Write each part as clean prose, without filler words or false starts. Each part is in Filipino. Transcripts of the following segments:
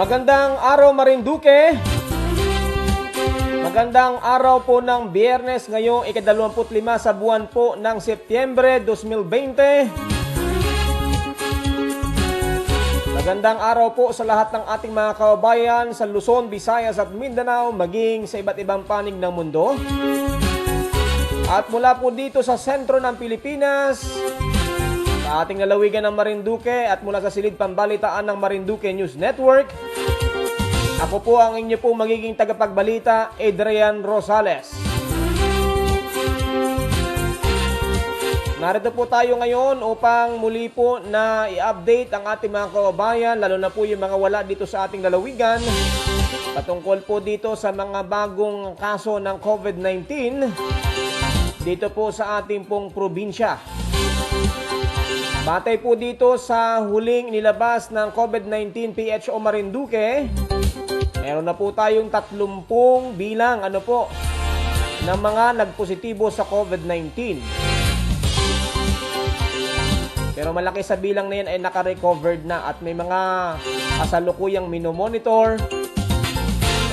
Magandang araw Marinduque. Magandang araw po ng Biyernes ngayong ika-25 sa buwan po ng Setyembre 2020. Magandang araw po sa lahat ng ating mga kababayan sa Luzon, Visayas at Mindanao, maging sa iba't ibang panig ng mundo. At mula po dito sa sentro ng Pilipinas, sa ating lalawigan ng Marinduque at mula sa silid pambalitaan ng Marinduque News Network, ako po ang inyo pong magiging tagapagbalita, Adrian Rosales. Narito po tayo ngayon upang muli po na i-update ang ating mga kababayan, lalo na po yung mga wala dito sa ating lalawigan, patungkol po dito sa mga bagong kaso ng COVID-19 dito po sa ating pong probinsya. Batay po dito sa huling nilabas ng COVID-19 PHO Marinduque, meron na po tayong 30 bilang ng mga nagpositibo sa COVID-19. Pero malaki sa bilang na yan ay naka-recovered na at may mga kasalukuyang minomonitor.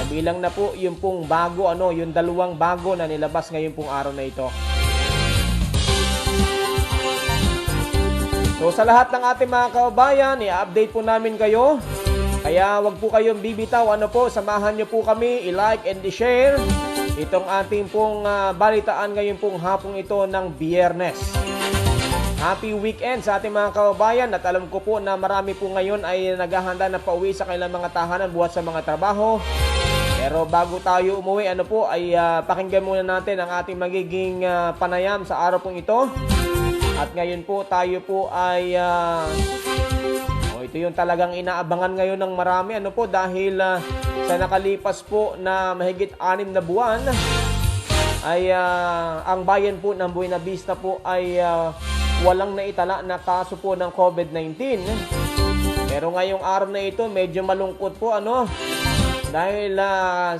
Kabilang na po yung pong bago, yung 2 bago na nilabas ngayon pong araw na ito. So sa lahat ng ating mga kababayan, i-update po namin kayo. Kaya wag po kayong bibitaw, samahan nyo po kami, i-like and i-share itong ating pong balitaan ngayon pong hapong ito ng Biyernes. Happy weekend sa ating mga kababayan at alam ko po na marami po ngayon ay naghahanda na pauwi sa kanilang mga tahanan buhat sa mga trabaho. Pero bago tayo umuwi, pakinggan muna natin ang ating magiging panayam sa araw pong ito. At ngayon po tayo po ay ito yung talagang inaabangan ngayon ng marami dahil sa nakalipas po na mahigit 6 na buwan ay ang bayan po ng Buena Vista po ay walang naitala na kaso po ng COVID-19. Pero ngayong araw na ito medyo malungkot po dahil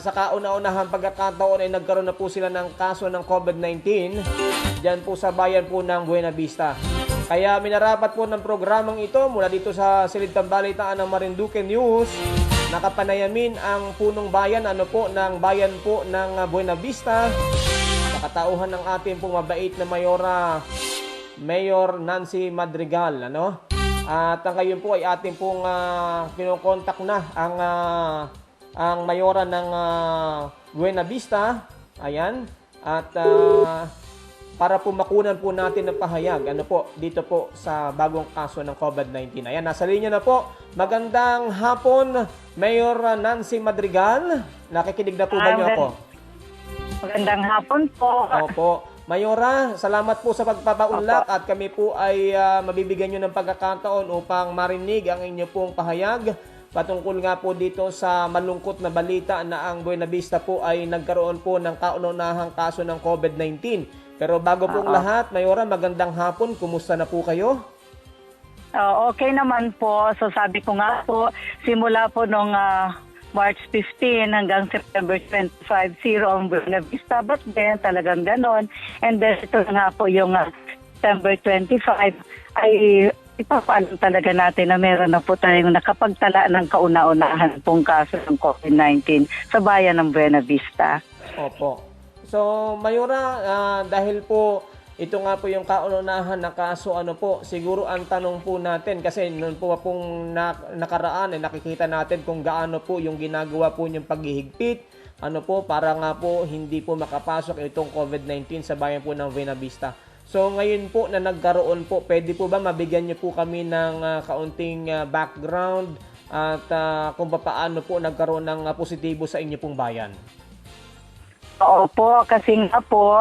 sa kauna-unahang pagkakataon ay nagkaroon na po sila ng kaso ng COVID-19 dyan po sa bayan po ng Buena Vista. Kaya minarapat po ng programang ito mula dito sa silid pambalitaan ng Marinduque News, nakapanayamin ang punong bayan ng bayan po ng Buena Vista sa katauhan ng ating pong mabait na Mayor Nancy Madrigal. At ngayon po ay ating pong kinokontak na ang mayora ng Buena Vista. Ayan. At para po makunan po natin ng pahayag dito po sa bagong kaso ng COVID-19. Ayan, nasa linya na po. Magandang hapon, Mayor Nancy Madrigal. Nakikinig na po ba niyo ako? Magandang hapon po. Opo. Mayora, salamat po sa pagpapaunlak at kami po ay mabibigyan nyo ng pagkakataon upang marinig ang inyo pong pahayag patungkol nga po dito sa malungkot na balita na ang Buena Vista po ay nagkaroon po ng kauna-unahang kaso ng COVID-19. Pero bago pong lahat, Mayora, magandang hapon. Kumusta na po kayo? Okay naman po. So sabi ko nga po, simula po nung March 15 hanggang September 25, 0 ang Buena Vista. But then, talagang ganon. And then, ito nga po yung September 25 ay ipapaalam talaga natin na meron na po tayong nakapagtala ng kauna-unahan pong kaso ng COVID-19 sa bayan ng Buena Vista. Opo. So, Mayora, dahil po ito nga po yung kauna-unahan na kaso, siguro ang tanong po natin, kasi noon po pong nakaraan, nakikita natin kung gaano po yung ginagawa po yung paghihigpit, para nga po hindi po makapasok itong COVID-19 sa bayan po ng Buena Vista. So, ngayon po na nagkaroon po, pwede po ba mabigyan niyo po kami ng kaunting background at kung paano po nagkaroon ng positibo sa inyo pong bayan? Opo, kasi nga po,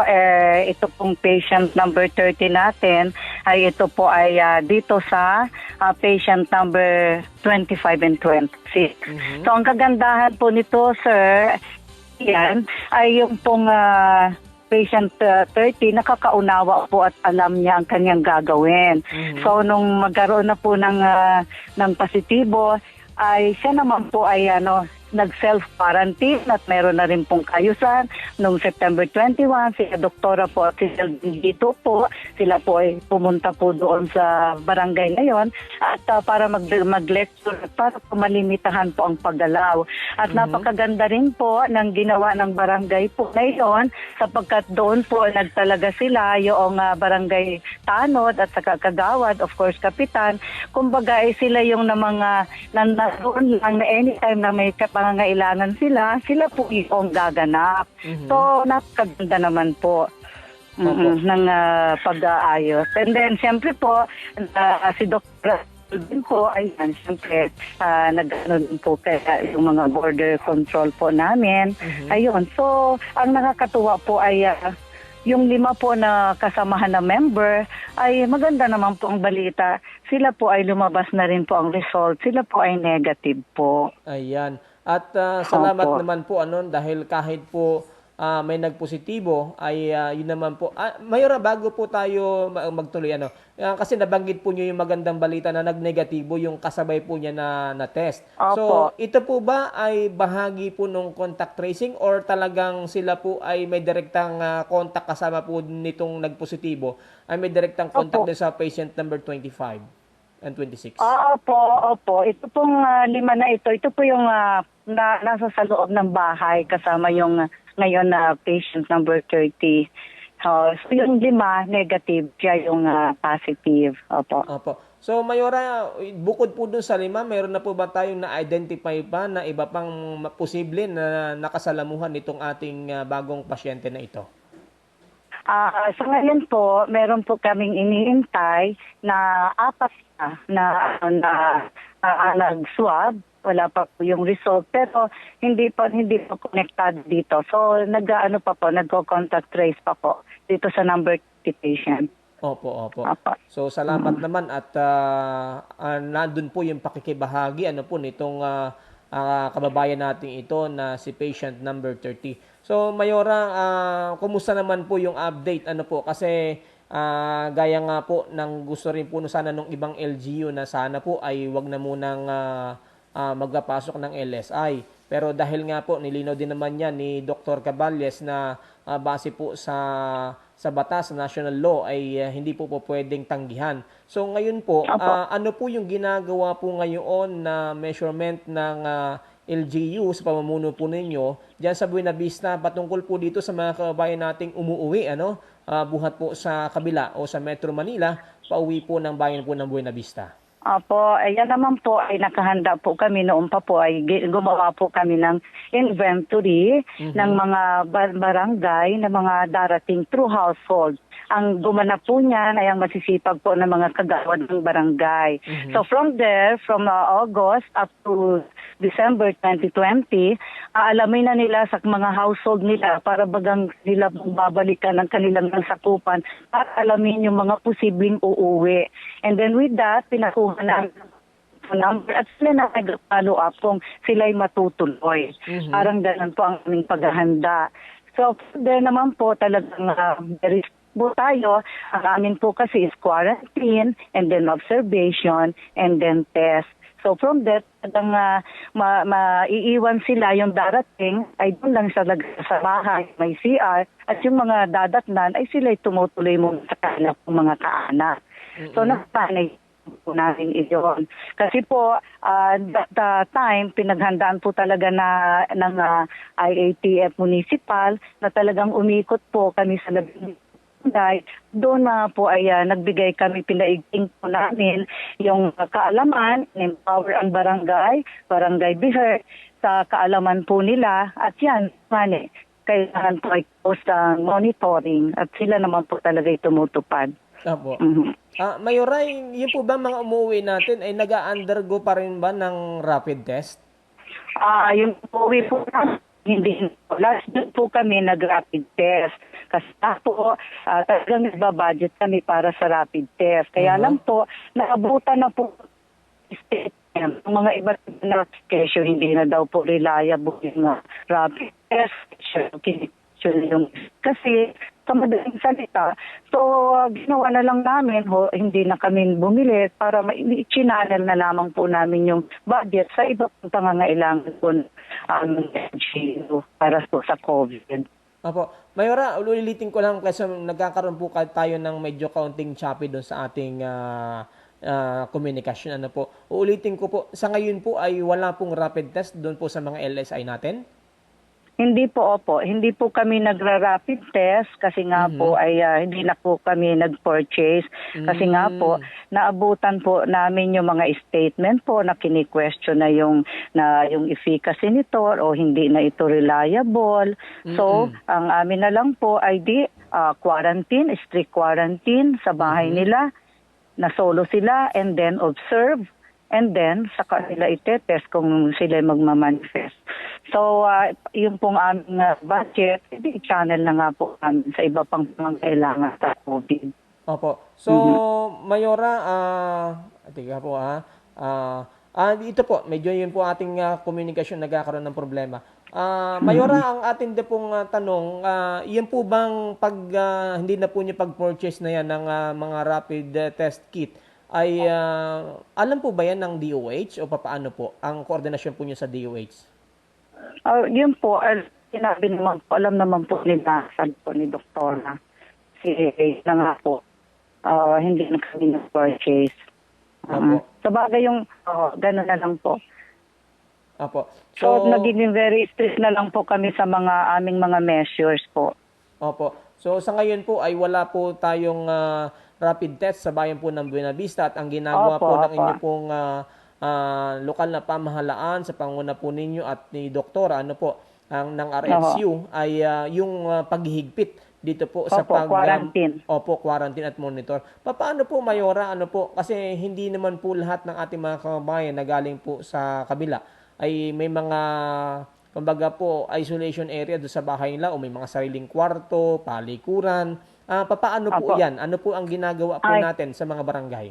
ito pong patient number 30 natin, ay ito po ay dito sa patient number 25 and 26. Mm-hmm. So, ang kagandahan po nito, sir, yan, ay yung pong patient 30, nakakaunawa po at alam niya ang kanyang gagawin. Mm-hmm. So, nung magkaroon na po ng positibo, ay siya naman po ay nag-self-quarantine at meron na rin pong kayusan. Noong September 21, si Doktora po at si Dito po, sila po ay pumunta po doon sa barangay na yon at para mag-lecture at para po malimitahan po ang paggalaw. At napakaganda rin po ng ginawa ng barangay po na yon sapagkat doon po nagtalaga sila yung barangay tanod at saka kagawad, of course, kapitan. Kumbaga ay sila yung na mga nandoon lang na anytime na may pangangailangan sila po yung gaganap. So, napakaganda naman po ng pag-aayos. And then, siyempre po, si Dr. din po, ayan, siyempre, nag-ano din po kaya yung mga border control po namin. Ayun, so, ang nakakatuwa po ay yung 5 po na kasamahan na member ay maganda naman po ang balita. Sila po ay lumabas na rin po ang result. Sila po ay negative po. Ayan. At salamat naman po dahil kahit po may nagpositibo ay yun naman po. Mayora, bago po tayo magtuloy kasi nabanggit po niyo yung magandang balita na nagnegatibo yung kasabay po niya na test. Opo. So ito po ba ay bahagi po ng contact tracing or talagang sila po ay may direktang contact kasama po nitong nagpositibo ay may direktang contact din sa patient number 25 and 26? Opo. Ito pong 5 na ito po yung nasa sa loob ng bahay kasama yung ngayon na patient number 30. So yung 5 negative, siya yung positive. Opo. So Mayora, bukod po dun sa 5, mayroon na po ba tayong na-identify pa na iba pang posible na nakasalamuhan nitong ating bagong pasyente na ito? Sa ngayon po, meron po kaming iniintay na 4 na nag-swab. Wala pa po yung result pero hindi po connected dito. So nagko-contact trace pa po dito sa number 30 patient. Opo. So salamat naman at nandun po yung pakikibahagi po nitong kababayan natin ito na si patient number 30. So Mayora, kumusta naman po yung update po kasi gaya nga po ng gusto rin po sana nung ibang LGU na sana po ay wag na munang magpapasok ng LSI. Pero dahil nga po nilinaw din naman yan ni Dr. Caballes na base po sa batas, national law ay hindi po pwedeng tanggihan. So ngayon po, ano po yung ginagawa po ngayon na measurement ng LGU sa pamumuno po ninyo diyan sa Buena Vista patungkol po dito sa mga kababayan nating umuuwi buhat po sa kabila o sa Metro Manila, pauwi po ng bayan po ng Buena Vista? Opo, ayan naman po ay nakahanda po kami noon pa po ay gumawa po kami ng inventory ng mga barangay na mga darating through household. Ang gumanap po niyan ay ang masisipag po ng mga kagawad ng barangay. So from there, from August up to December 2020, aalamin na nila sa mga household nila para bagang nila babalikan ang kanilang sakupan at alamin yung mga posibleng uuwi. And then with that, pinakuha na number at sila na nag-follow up kung sila'y matutuloy. Parang ganun po ang aming paghahanda. So there naman po talagang very po tayo. Ang amin po kasi is quarantine and then observation and then test. So from that, maiiwan sila yung darating ay doon lang sa bahay, may CR, at yung mga dadatnan ay sila'y tumutuloy mo sa kanilang mga kaanak. So napanay po namin iyon. Kasi po, that time, pinaghandaan po talaga ng IATF Municipal na talagang umikot po kami sa doon na po ay nagbigay kami, pinaigting po namin yung kaalaman, empower ang barangay biher sa kaalaman po nila at yan, kailangan po ay post ang monitoring at sila naman po talaga tumutupad. Opo. Mayora, yun po ba mga umuwi natin ay nag-undergo pa rin ba ng rapid test? Yung umuwi po hindi po. Last year po kami nag-rapid test. Kasi po, talagang nagbabudget kami para sa rapid test. Kaya lang po, naabutan na po ng mga iba't na kesyo, hindi na daw po reliable yung rapid test. Kasi sa madaling salita, so ginawa na lang namin, hindi na kami bumili para i-channel na lamang po namin yung budget sa iba pang pangangailangan po LGU para po sa COVID. Opo. Mayora, ulitin ko lang kasi nagkakaroon po tayo ng medyo kaunting choppy doon sa ating komunikasyon. Ano po? Uulitin ko po, sa ngayon po ay wala pong rapid test doon po sa mga LSI natin? Hindi po, opo. Hindi po kami nagra-rapid test kasi nga po ay hindi na po kami nag-purchase. Kasi nga po, naabutan po namin yung mga statement po na kini-question na yung efficacy nito o hindi na ito reliable. So, ang amin na lang po ay quarantine, strict quarantine sa bahay nila, na solo sila, and then observe. And then, sa kanila itetest kung sila magmamanifest. So, yung pong aming budget, channel na nga po namin sa iba pang pangangailangan sa COVID. Opo. So, Mayora, tiga po ito po, medyo yun po ating komunikasyon nagkakaroon ng problema. Mayora, ang ating pong tanong, yan po bang hindi na po niyo pag-purchase na yan ng mga rapid test kit, ay alam po ba yan ng DOH o papaano po ang koordinasyon po niyo sa DOH? Yun po, sinabi naman po, alam naman po nila, sabi po ni Doktora, na nga po, hindi na kami na-purchase. Sa bagay yung, gano'n na lang po. Opo. So, nagiging very strict na lang po kami sa aming mga measures po. Opo. So, sa ngayon po ay wala po tayong rapid test sa bayan po ng Buenavista at ang ginagawa po ng inyo pong lokal na pamahalaan sa panguna po ninyo at ni Doktora, ng RFCU ay yung paghihigpit dito po sa quarantine. Quarantine at monitor. Paano po, Mayora, kasi hindi naman po lahat ng ating mga kababayan na galing po sa kabila ay may mga kumbaga po isolation area doon sa bahay nila o may mga sariling kwarto, palikuran. Paano po yan? Ano po ang ginagawa po natin sa mga barangay?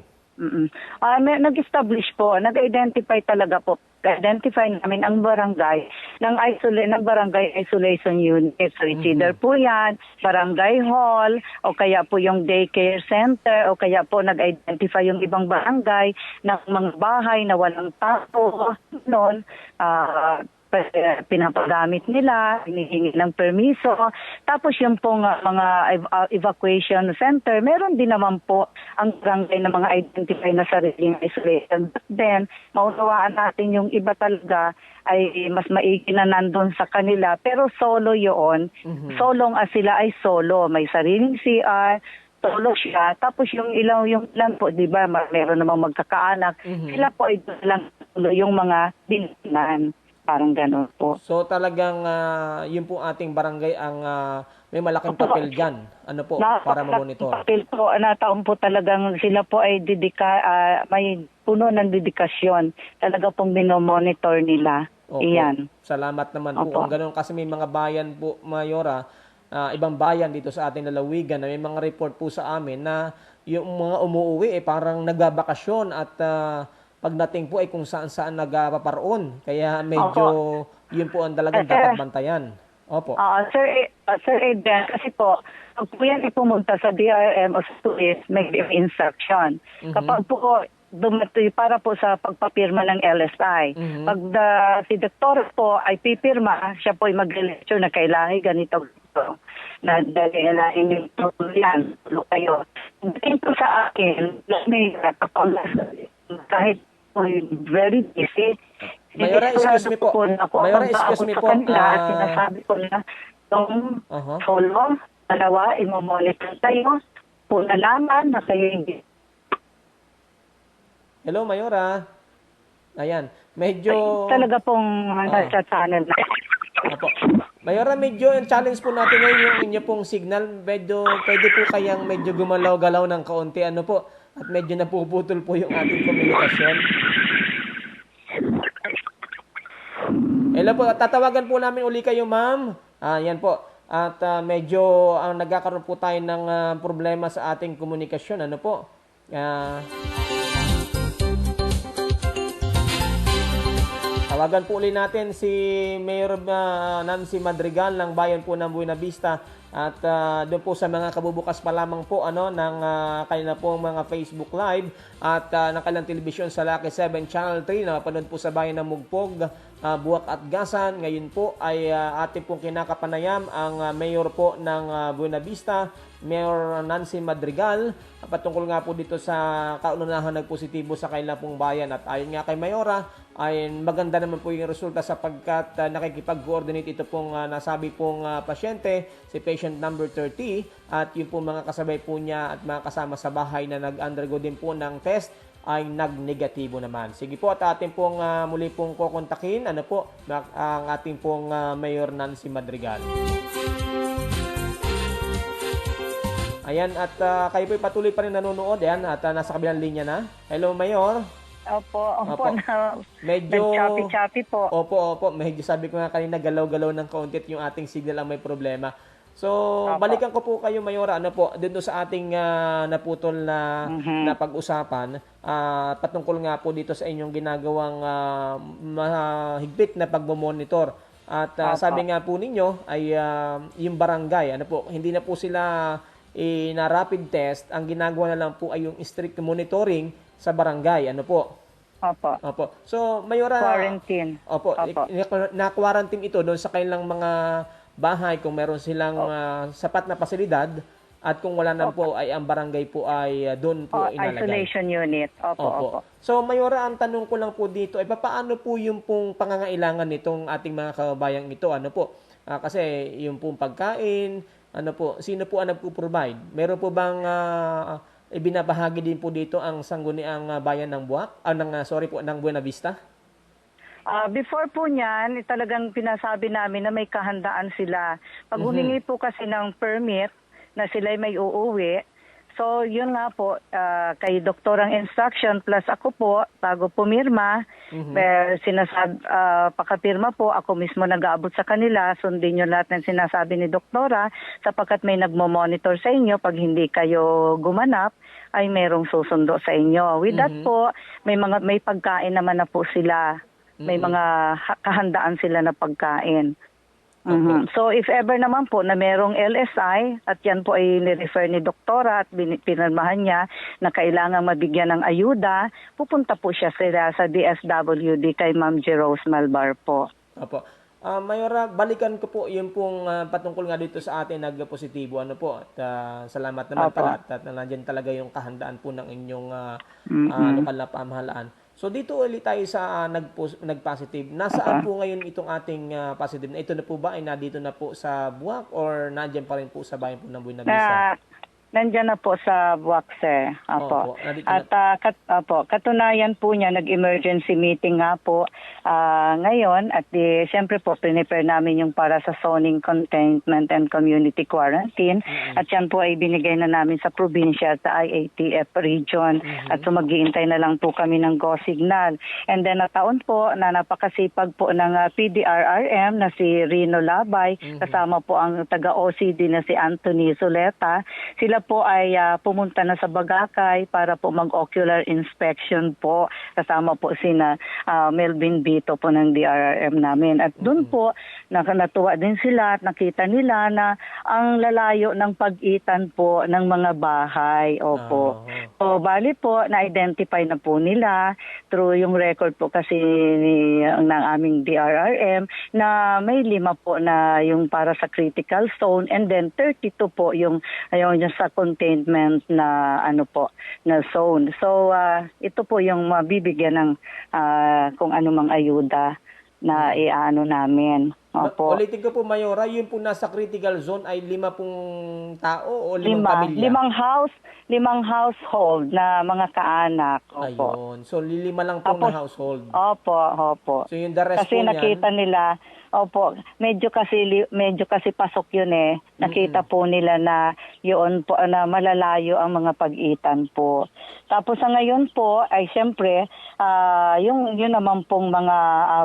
Nag-establish po, nag-identify talaga po. Identify namin ang barangay ng barangay isolation unit. So, it's either po yan, barangay hall, o kaya po yung daycare center, o kaya po nag-identify yung ibang barangay ng mga bahay na walang tao. Noon, pinapagamit nila, hinihingi ng permiso. Tapos yung pong mga evacuation center, meron din naman po ang barangay na mga identify na sariling isolation. But then, maunawaan natin yung iba talaga ay mas maigi na nandun sa kanila. Pero solo yun. Solong sila ay solo. May sariling CR, solo siya. Tapos yung ilang po, di ba, meron namang magkakaanak. Sila po ay lang yung mga dinaanan. Parang gano'n po. So talagang yun po ating barangay ang may malaking papel dyan. Para mamonitor. Papel po, taon po talagang sila po ay may puno ng dedikasyon. Talaga pong minomonitor nila. Iyan. Salamat naman po. Ang gano'n kasi may mga bayan po, Mayora, ibang bayan dito sa ating lalawigan na may mga report po sa amin na yung mga umuwi parang nagbabakasyon at pagdating po ay kung saan-saan nagpaparoon. Kaya medyo yun po ang talagang dapat bantayan. Opo. Sir Adrian, kasi po, pag po yan pumunta sa DRM o sa TUIS, may instruction. Kapag po para po sa pagpapirma ng LSI. Pag si Doktor po ay pipirma, siya po ay mag-lecture na kailangan ganito na dahil yan, kayo. Dito sa akin, kahit very busy. Mayora, excuse me po. Mayora, excuse me po. Sinasabi ko na itong solo, dalawa, imomonitor tayo. Po nalaman na kayo hindi. Hello, Mayora. Ayan. Medyo talaga pong nasa channel na. Opo. Mayora, medyo yung challenge po natin ngayon yung inyo pong signal. Medyo pwede po kayang medyo gumalaw-galaw ng kaunti. At medyo napuputol po yung ating komunikasyon. Hello po, tatawagan po namin uli kayo, ma'am. Yan po. At medyo nagkakaroon po tayo ng problema sa ating komunikasyon. Tawagan po ulit natin si Mayor Nancy Madrigal ng bayan po ng Buena Vista at doon po sa mga kabubukas pa lamang po ng kanila pong mga Facebook Live at ng kanilang telebisyon sa Lucky 7 Channel 3 na mapanood po sa bayan ng Mugpog, Buwak at Gasan. Ngayon po ay ating pong kinakapanayam ang Mayor po ng Buena Vista, Mayor Nancy Madrigal, patungkol nga po dito sa kaunahan nagpositibo sa kanilang pong bayan. At ayon nga kay Mayora, ay maganda naman po yung resulta sapagkat nakikipag-coordinate ito pong nasabi pong pasyente, si patient number 30, at yung po mga kasabay po niya at mga kasama sa bahay na nag-undergo din po ng test ay nag-negatibo naman. Sige po, at ating pong muli pong kukontakin, ang ating pong Mayor Nancy Madrigal. Ayan, at kayo po patuloy pa rin nanonood, at nasa kabilang linya na. Hello, Mayor. Opo. Na medyo choppy po. Opo. Medyo sabi ko nga kanina, galaw-galaw ng kaunti at yung ating signal ang may problema. So, balikan ko po kayo, Mayora, dito sa ating naputol na pag-usapan, patungkol nga po dito sa inyong ginagawang mahigpit na pagmomonitor. At sabi nga po ninyo ay yung barangay, hindi na po sila na rapid test, ang ginagawa na lang po ay yung strict monitoring sa barangay. Opo. So, Mayora, quarantine. Opo. Na-quarantine ito doon sa kanilang mga bahay kung meron silang sapat na pasilidad, at kung wala na po ay ang barangay po ay doon po inalagay. Isolation unit. Opo. So, Mayora, ang tanong ko lang po dito ay paano po yung pong pangangailangan nitong ating mga kabayang ito? Kasi yung pong pagkain, sino po ang nagpo-provide? Meron po bang ibinabahagi din po dito ang sangguniang bayan ng ng Buena Vista? Before po niyan, talagang pinasabi namin na may kahandaan sila. Pag humingi po kasi ng permit na sila may uuwi, so yun nga po, kay doktorang instruction plus ako po, bago pumirma, pakapirma po, ako mismo nag-aabot sa kanila, sundin nyo lahat ng sinasabi ni doktora, sapagkat may nagmo-monitor sa inyo, pag hindi kayo gumanap, ay merong susundo sa inyo. With that po, may pagkain naman na po sila. May mga kahandaan sila na pagkain. So if ever naman po na merong LSI at yan po ay ni-refer ni doktora at pinirmahan niya na kailangan mabigyan ng ayuda, pupunta po siya sa DSWD kay Ma'am Jerose Malbar po. Opo. Mayora, balikan ko po yung pong patungkol nga dito sa atin nagpositibo. At salamat naman pala at nandiyan talaga yung kahandaan po ng inyong lokal na pamahalaan. So dito ulit tayo sa nag-positive. Nasaan po ngayon itong ating positive? Ito na po ba ay nandito na po sa Buwak or nandiyan pa rin po sa bayan po ng Buena Vista? Nandiyan na po sa Buwak, sir. Opo. At katunayan po niya, nag-emergency meeting nga po ngayon. At siyempre po, prepare namin yung para sa zoning containment and community quarantine. At yan po ay binigay na namin sa probinsya, sa IATF region. At so mag-iintay na lang po kami ng go signal. And then nataon po na napakasipag po ng PDRRM na si Rino Labay, kasama po ang taga-OCD na si Anthony Zuleta. Sila po ay pumunta na sa Bagakay para po mag-ocular inspection po. Kasama po sina Melvin Bito po ng DRRM namin. At doon po, natuwa din sila at nakita nila na ang lalayo ng pag-itan po ng mga bahay. Opo. So, bali po, na-identify na po nila through yung record po kasi ng aming DRRM na may 5 po na yung para sa critical zone and then 32 po yung sa containment na na zone. So ito po yung mabibigyan ng kung anumang ayuda na iaano namin. Opo. Ulitin ko po, Mayora, yung po nasa critical zone ay 5 pong tao o 5 pamilya? 5 household na mga kaanak. Opo. Ayun. So 5 lang pong na household. Opo. So yung the rest kasi po nakita nila, medyo kasi pasok yun eh. Nakita po nila na yun po na malalayo ang mga pag-itan po. Tapos sa ngayon po ay siyempre yung naman pong mga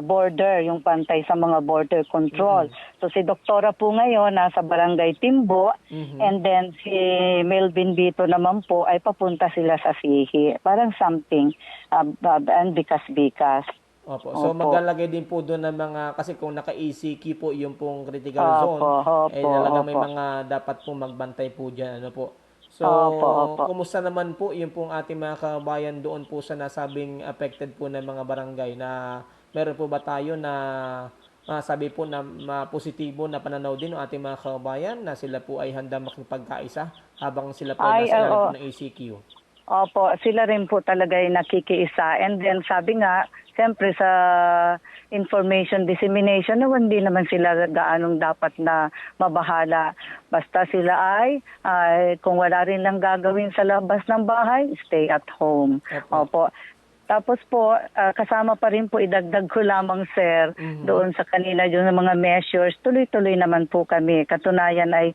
border, yung pantay sa mga border control. So si doktora po ngayon nasa Barangay Timbo and then si Melvin Bito naman po ay papunta sila sa Sihi. Parang something and bikas-bikas. Opo. So Opo. maglalagay din po doon ng mga, kasi kung naka-ECQ po yung pong critical zone, Opo, eh opo, talagang may opo. mga dapat po magbantay po diyan, ano po. So, Opo, opo. kumusta naman po yung pong ating mga kabayan doon po sa nasabing affected po ng mga barangay, na meron po ba tayo na sabi po na positibo na pananaw din ng ating mga kabayan na sila po ay handa makipagkaisa habang sila po ay Ay, nasa ilalim oo. po ng ECQ? Opo, sila rin po talaga yung nakikiisa. And then sabi nga, siyempre sa information dissemination, no, hindi naman sila gaanong dapat na mabahala. Basta sila ay kung wala rin lang gagawin sa labas ng bahay, stay at home. Opo. Opo. Tapos po, kasama pa rin po, idagdag ko lamang, sir, doon sa kanina, yung mga measures, tuloy-tuloy naman po kami. Katunayan ay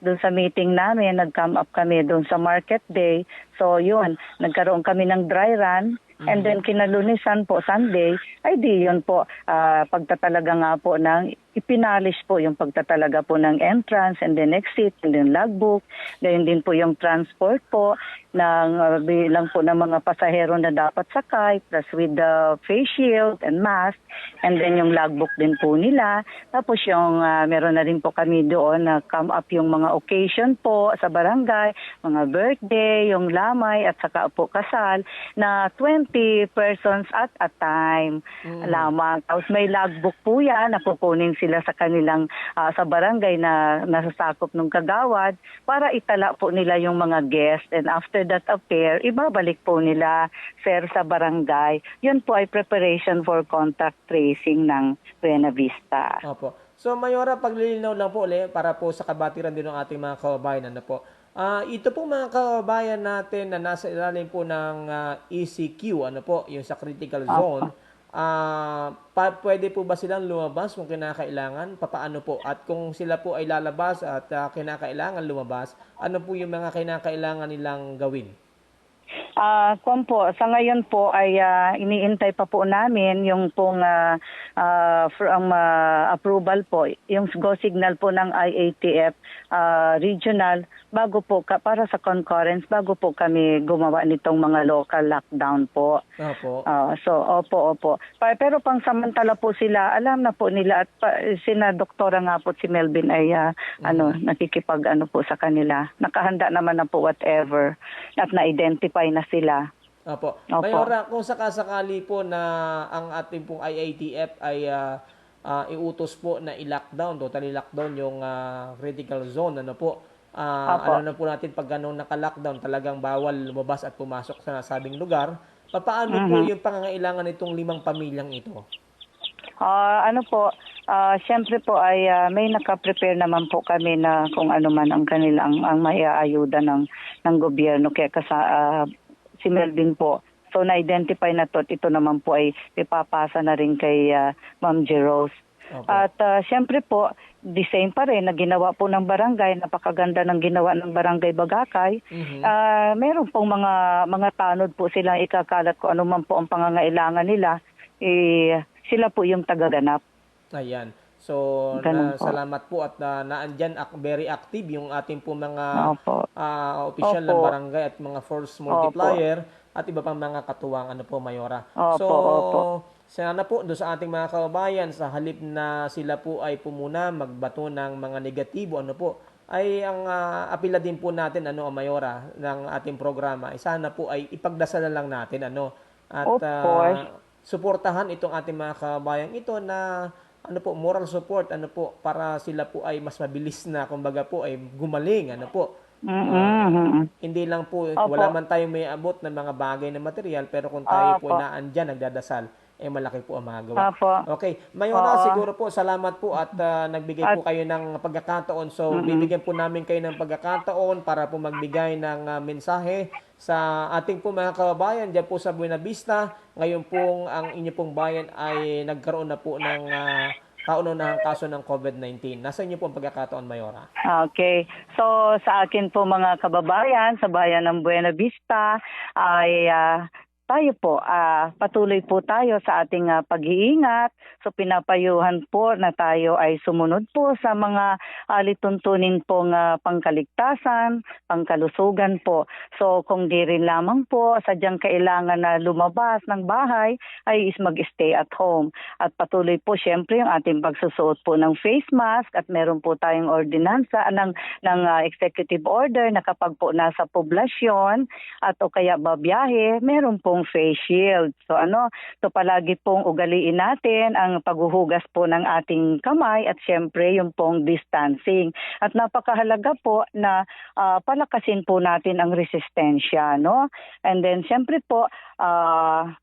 doon sa meeting namin, nag-come up kami doon sa market day. So yun, nagkaroon kami ng dry run. And then kinalunisan po, Sunday, ay di yun po, pagtatalaga nga po ng, ipinalish po yung pagtatalaga po ng entrance and then exit and then logbook. Gayon din po yung transport po ng bilang po ng mga pasahero na dapat sakay plus with the face shield and mask and then yung logbook din po nila. Tapos yung meron na rin po kami doon na come up yung mga occasion po sa barangay, mga birthday, yung lamay at saka po kasal na 20 persons at a time lamang. Tapos may logbook po yan na kukunin sila sa kanilang sa barangay na nasasakop ng kagawad para itala po nila yung mga guest, and after that affair, ibabalik po nila, sir, sa barangay. Yun po ay preparation for contact tracing ng Buena Vista. Opo. So, Mayora, paglilinaw lang po ulit para po sa kabatiran din ng ating mga kababayan. Ano po? Ito po mga kababayan natin na nasa ilalim po ng ECQ, ano po, yung sa critical zone, pwede po ba silang lumabas kung kinakailangan? Papaano po? At kung sila po ay lalabas at kinakailangan lumabas, ano po yung mga kinakailangan nilang gawin? Kung po, sa ngayon po ay iniintay pa po namin yung pong from approval po, yung go signal po ng IATF regional bago po para sa concurrence, bago po kami gumawa nitong mga local lockdown po. Opo. Opo. Pero pang samantala po sila, alam na po nila at sina doktora nga po si Melvin ay nakikipag po sa kanila. Nakahanda naman na po whatever at na-identify na sila. Opo. Mayora, kung sakasakali po na ang ating pong IATF ay iutos po na i-lockdown, totally lockdown yung critical zone, ano po, alam na po natin pag ganun naka-lockdown, talagang bawal lumabas at pumasok sa nasabing lugar. Paano po yung pangangailangan nitong 5 pamilyang ito? Siyempre po ay may naka-prepare naman po kami na kung ano man ang kanilang ang maiaayuda ng gobyerno, kaya si Melvin po. So na-identify na to at ito naman po ay ipapasa na rin kay Ma'am Jerose. Okay. At siyempre po, the same pa rin na ginawa po ng barangay, napakaganda ng ginawa ng barangay Bagakay. Meron pong mga tanod po silang ikakalat ko ano man po ang pangangailangan nila. Sila po yung tagaganap. Ayan. So, salamat po at naandyan very active yung ating po mga opisyal ng barangay at mga force multiplier at iba pang mga katuwang Mayora. Sana po doon sa ating mga kababayan, sa halip na sila po ay pumuna magbato ng mga negatibo, ay ang apila din po natin, Mayora, ng ating programa, ay sana po ay ipagdasalan lang natin, at suportahan itong ating mga kababayan ito na moral support para sila po ay mas mabilis na kumbaga po ay gumaling hindi lang po wala man tayong may abot ng mga bagay na material, pero kung tayo po naandyan nagdadasal, malaki po ang magawa. Okay, Mayora, siguro po salamat po at nagbigay po kayo ng pagkakataon. So bibigyan po namin kayo ng pagkakataon para po magbigay ng mensahe sa ating po mga kababayan diyan po sa Buena Vista. Ngayon pong ang inyo pong bayan ay nagkaroon na po ng kaunahang kaso ng COVID-19. Nasa inyo po ang pagkakataon, Mayora. Okay. So sa akin po mga kababayan sa bayan ng Buena Vista ay tayo po, patuloy po tayo sa ating pag-iingat. So pinapayuhan po na tayo ay sumunod po sa mga alituntunin pong pangkaligtasan, pangkalusugan po. So kung di rin lamang po sadyang kailangan na lumabas ng bahay ay is mag-stay at home. At patuloy po syempre yung ating pagsusuot po ng face mask at meron po tayong ordinansa ng executive order na kapag po nasa poblasyon at o kaya babiyahe, meron pong face shield. So so palagi pong ugaliin natin ang paghuhugas po ng ating kamay at syempre yung pong distancing. At napakahalaga po na palakasin po natin ang resistensya, no? And then syempre po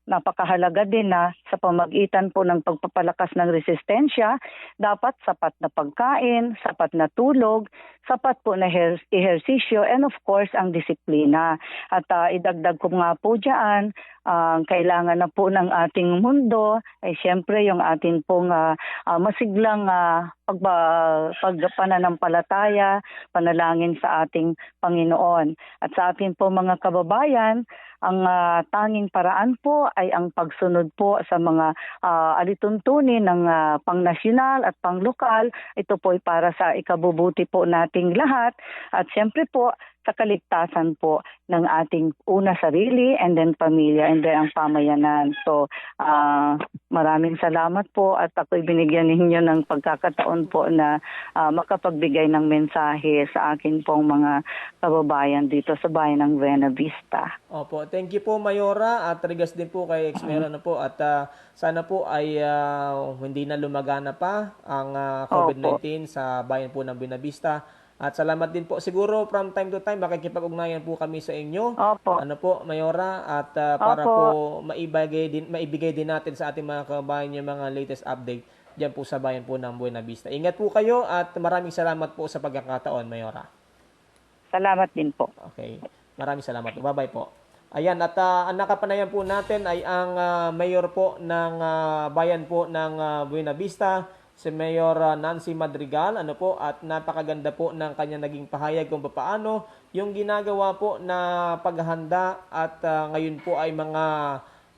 napakahalaga din na sa pamagitan po ng pagpapalakas ng resistensya, dapat sapat na pagkain, sapat na tulog, sapat po na ehersisyo, and of course ang disiplina. At idagdag ko nga po dyan, kailangan na po ng ating mundo ay siyempre yung ating pong masiglang pagpananampalataya, panalangin sa ating Panginoon. At sa ating po mga kababayan, ang tanging paraan po ay ang pagsunod po sa mga alituntunin ng pangnasyonal at panglokal. Ito po ay para sa ikabubuti po nating lahat at siyempre po sa kaligtasan po ng ating una sarili and then pamilya and then ang pamayanan. So maraming salamat po at ako'y binigyan ninyo ng pagkakataon po na makapagbigay ng mensahe sa akin pong mga kababayan dito sa bayan ng Buena Vista. Opo, thank you po Mayora at regards din po kay Ex-Mayor po at sana po ay hindi na lumagana pa ang COVID-19 sa bayan po ng Buena Vista. At salamat din po. Siguro from time to time makikipag-ugnayan po kami sa inyo. Opo. Ano po, Mayora, at para po maibigay din natin sa ating mga kababayan yung mga latest update diyan po sa bayan po ng Buena Vista. Ingat po kayo at maraming salamat po sa pagkakataon, Mayora. Salamat din po. Okay. Maraming salamat. Bye-bye po. Ayan, at ang nakapanayan po natin ay ang mayor po ng bayan po ng Buena Vista, si Mayor Nancy Madrigal, at napakaganda po ng kanya naging pahayag kung paano yung ginagawa po na paghahanda at ngayon po ay mga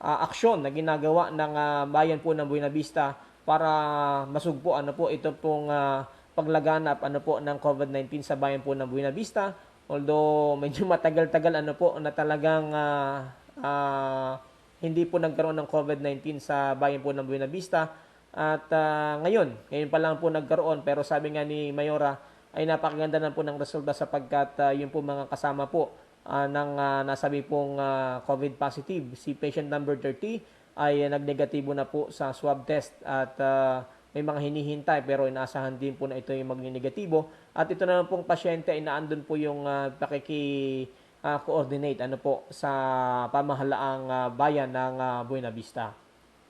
aksyon na ginagawa ng bayan po ng Buena Vista para masugpo ito pong paglaganap ng COVID-19 sa bayan po ng Buena Vista. Although medyo matagal-tagal na talagang hindi po nagkaroon ng COVID-19 sa bayan po ng Buena Vista. At ngayon pa lang po nagkaroon, pero sabi nga ni Mayora ay napakaganda na po ng resulta sapagkat yung po mga kasama po ng nasabi pong COVID positive, si patient number 30 ay nagnegatibo na po sa swab test at may mga hinihintay pero inaasahan din po na ito yung magninegatibo. At ito na pong pasyente ay naandun po yung coordinate sa pamahalaang bayan ng Buena Vista.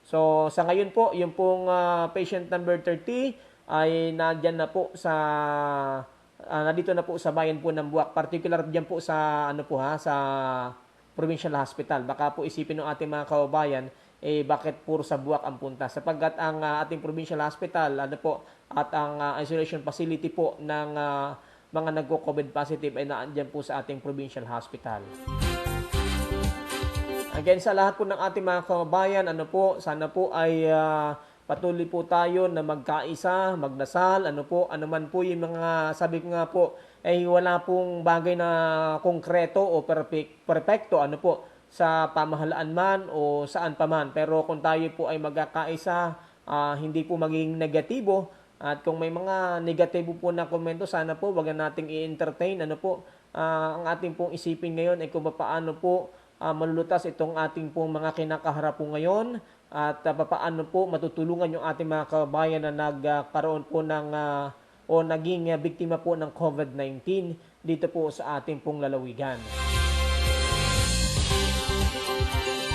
So sa ngayon po, yung pong patient number 30 ay nandyan na po nandito na po sa bayan po ng Buwak, particular diyan po sa sa Provincial Hospital. Baka po isipin ng ating mga kababayan bakit puro sa Buwak ang punta, sapagkat ang ating Provincial Hospital at ang isolation facility po ng mga nagko-COVID positive ay naandyan po sa ating Provincial Hospital. Again, sa lahat po ng ating mga kababayan, sana po ay patuloy po tayo na magkaisa, magdasal, anuman po yung mga, sabi ko nga po, ay wala pong bagay na konkreto o perfecto, sa pamahalaan man o saan pa man. Pero kung tayo po ay magkakaisa, hindi po maging negatibo, at kung may mga negatibo po na komento, sana po wag nating i-entertain, ang ating pong isipin ngayon ay kung paano po malulutas itong ating pong mga kinakaharap po ngayon at paano po matutulungan yung ating mga kababayan na nagkaroon po ng o naging biktima po ng COVID-19 dito po sa ating pong lalawigan.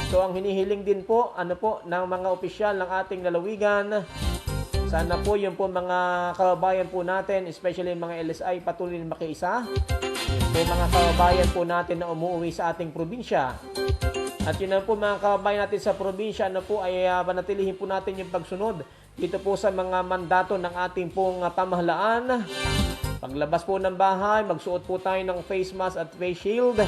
So ang hinihiling din po ng mga opisyal ng ating lalawigan, sana po yung po mga kababayan po natin, especially mga LSI, patuloy na makiisa. Po mga kababayan po natin na umuwi sa ating probinsya. At yun na po mga kababayan natin sa probinsya ay panatilihin po natin yung pagsunod dito po sa mga mandato ng ating pong pamahalaan. Paglabas po ng bahay, magsuot po tayo ng face mask at face shield.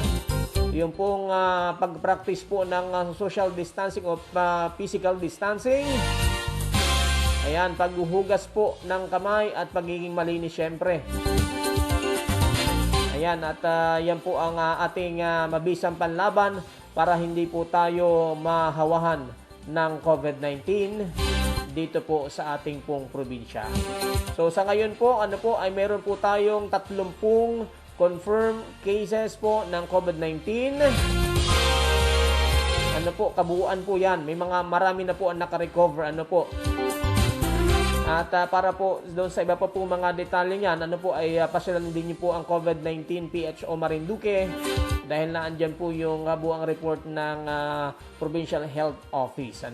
yung pong pag-practice po ng social distancing o physical distancing. Ayan, paghuhugas po ng kamay at pagiging malinis syempre. Ayan, at yan po ang ating mabisang panlaban para hindi po tayo mahawahan ng COVID-19 dito po sa ating pong probinsya. So sa ngayon po, ay meron po tayong 30 confirmed cases po ng COVID-19. Kabuuan po yan. Marami na po ang naka-recover, At para po doon sa iba pa po mga detalye niyan, ay pasyalan din niyo po ang COVID-19 PHO Marinduque dahil naandyan po yung buang report ng Provincial Health Office,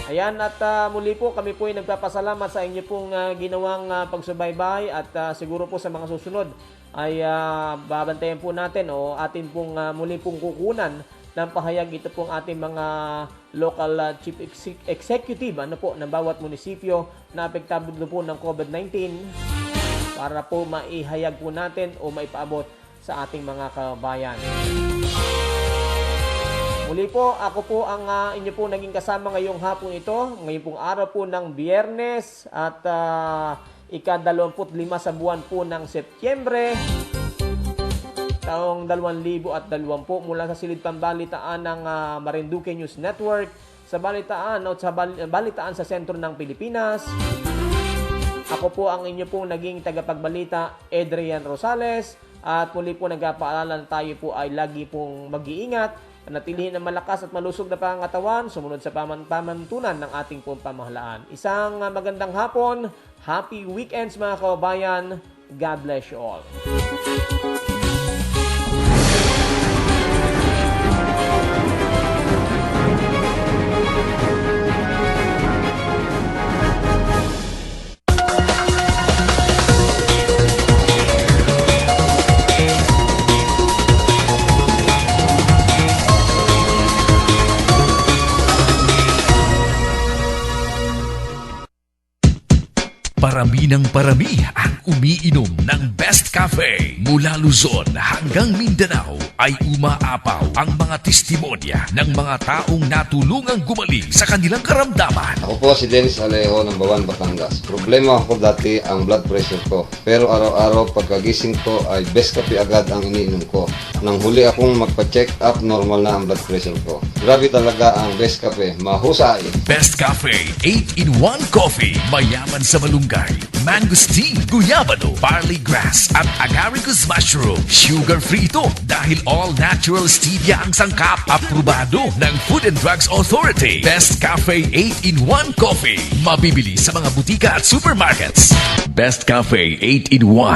Ayan, at muli po kami po ay nagpapasalamat sa inyo pong ginawang pagsubaybay at siguro po sa mga susunod ay babantayan po natin o atin pong muli pong kukunan ng pahayag ito pong ating mga local chief executive ng bawat munisipyo na apektado po ng COVID-19 para po maihayag po natin o maipaabot sa ating mga kabayan. Muli po, ako po ang inyo po naging kasama ngayong hapon ito, ngayong pong araw po ng Biyernes at ika-25 sa buwan po ng Setyembre taong 2020 mula sa silid pambalitaan ng Marinduque News Network sa balitaan balitaan sa sentro ng Pilipinas. Ako po ang inyo pong naging tagapagbalita, Adrian Rosales, at muli po nagpaalala na tayo po ay lagi pong mag-iingat, nanatilihin ang malakas at malusog na pangangatawan, sumunod sa pamantunan ng ating pong pamahalaan. Isang magandang hapon, happy weekends mga kababayan, God bless you all. Parami ng parami ang umiinom ng Best Cafe. Mula Luzon hanggang Mindanao ay umaapaw ang mga testimonya ng mga taong natulungang gumaling sa kanilang karamdaman. Ako po si Dennis Alejo ng Bawan, Batangas. Problema ako dati ang blood pressure ko. Pero araw-araw pagkagising ko ay Best Cafe agad ang iniinom ko. Nang huli akong magpa-check up, normal na ang blood pressure ko. Grabe talaga ang Best Cafe. Mahusay. Best Cafe 8-in-1 Coffee. Mayaman sa malunggay, mangosteen, guyabano, barley grass at agaricus mushroom. Sugar-free ito dahil all-natural stevia ang sangkap. Aprobado ng Food and Drugs Authority. Best Cafe 8-in-1 Coffee. Mabibili sa mga butika at supermarkets. Best Cafe 8-in-1.